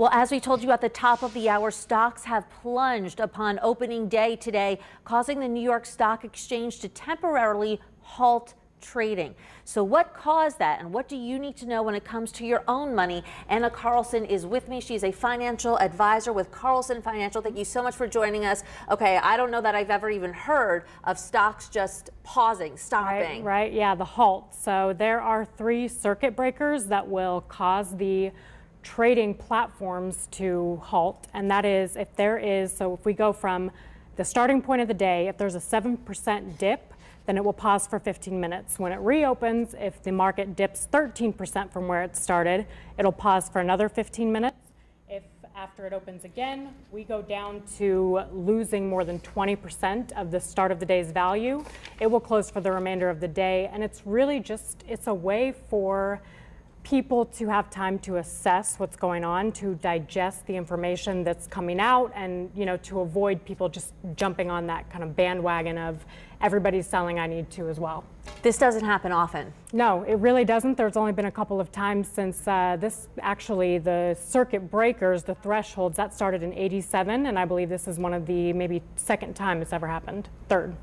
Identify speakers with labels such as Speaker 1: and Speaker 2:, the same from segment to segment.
Speaker 1: Well, as we told you at the top of the hour, stocks have plunged upon opening day today, causing the New York Stock Exchange to temporarily halt trading. So what caused that, and what do you need to know when it comes to your own money? Anna Carlson is with me. She's a financial advisor with Carlson Financial. Thank you so much for joining us. Okay, I don't know that I've ever even heard of stocks just pausing, stopping.
Speaker 2: Right, yeah, the halt. So there are 3 circuit breakers that will cause the trading platforms to halt, and that is if we go from the starting point of the day, if there's a 7% dip, then it will pause for 15 minutes. When it reopens, if the market dips 13% from where it started, it'll pause for another 15 minutes. If after it opens again, we go down to losing more than 20% of the start of the day's value, it will close for the remainder of the day. And it's really it's a way for people to have time to assess what's going on, to digest the information that's coming out, and to avoid people just jumping on that kind of bandwagon of everybody's selling, I need to as well.
Speaker 1: This doesn't happen often.
Speaker 2: No, it really doesn't. There's only been a couple of times since the circuit breakers, the thresholds, that started in '87, and I believe this is one of the maybe second time it's ever happened, third.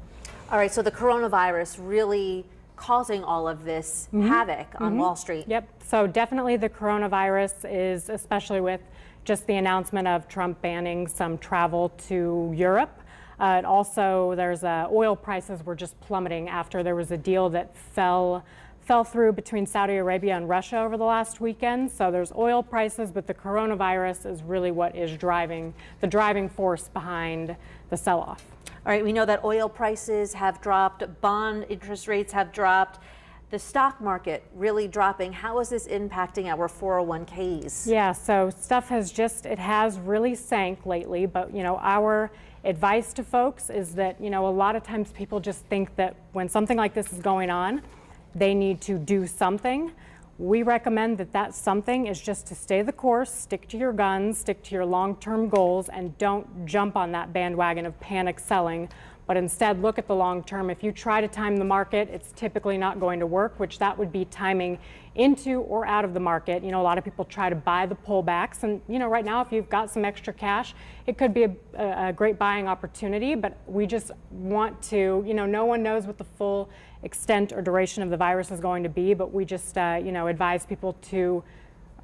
Speaker 1: All right, so the coronavirus really causing all of this havoc on Wall Street.
Speaker 2: Yep, so definitely the coronavirus is, especially with just the announcement of Trump banning some travel to Europe. And also there's oil prices were just plummeting after there was a deal that fell through between Saudi Arabia and Russia over the last weekend. So there's oil prices, but the coronavirus is really what is the driving force behind the sell-off.
Speaker 1: All right, we know that oil prices have dropped, bond interest rates have dropped, the stock market really dropping. How is this impacting our 401ks?
Speaker 2: Yeah, so stuff has really sank lately, but our advice to folks is that, a lot of times people just think that when something like this is going on, they need to do something. We recommend that something is just to stay the course, stick to your guns, stick to your long-term goals, and don't jump on that bandwagon of panic selling, but instead look at the long term. If you try to time the market, it's typically not going to work, which that would be timing into or out of the market. A lot of people try to buy the pullbacks, and right now if you've got some extra cash, it could be a great buying opportunity, but we just want to, no one knows what the full extent or duration of the virus is going to be, but we just advise people to,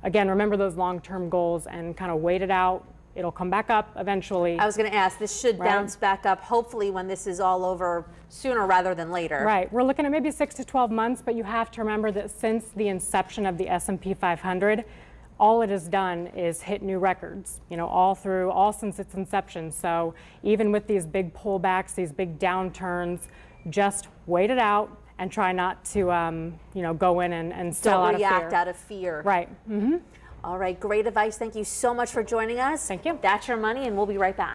Speaker 2: again, remember those long-term goals and kind of wait it out. It'll come back up eventually.
Speaker 1: I was going to ask, this should bounce back up, hopefully, when this is all over, sooner rather than later.
Speaker 2: Right. We're looking at maybe 6 to 12 months, but you have to remember that since the inception of the S&P 500, all it has done is hit new records, all since its inception. So even with these big pullbacks, these big downturns, just wait it out and try not to, go in and sell out of fear.
Speaker 1: Don't react out of fear.
Speaker 2: Right.
Speaker 1: All right, great advice. Thank you so much for joining us.
Speaker 2: Thank you.
Speaker 1: That's your money, and we'll be right back.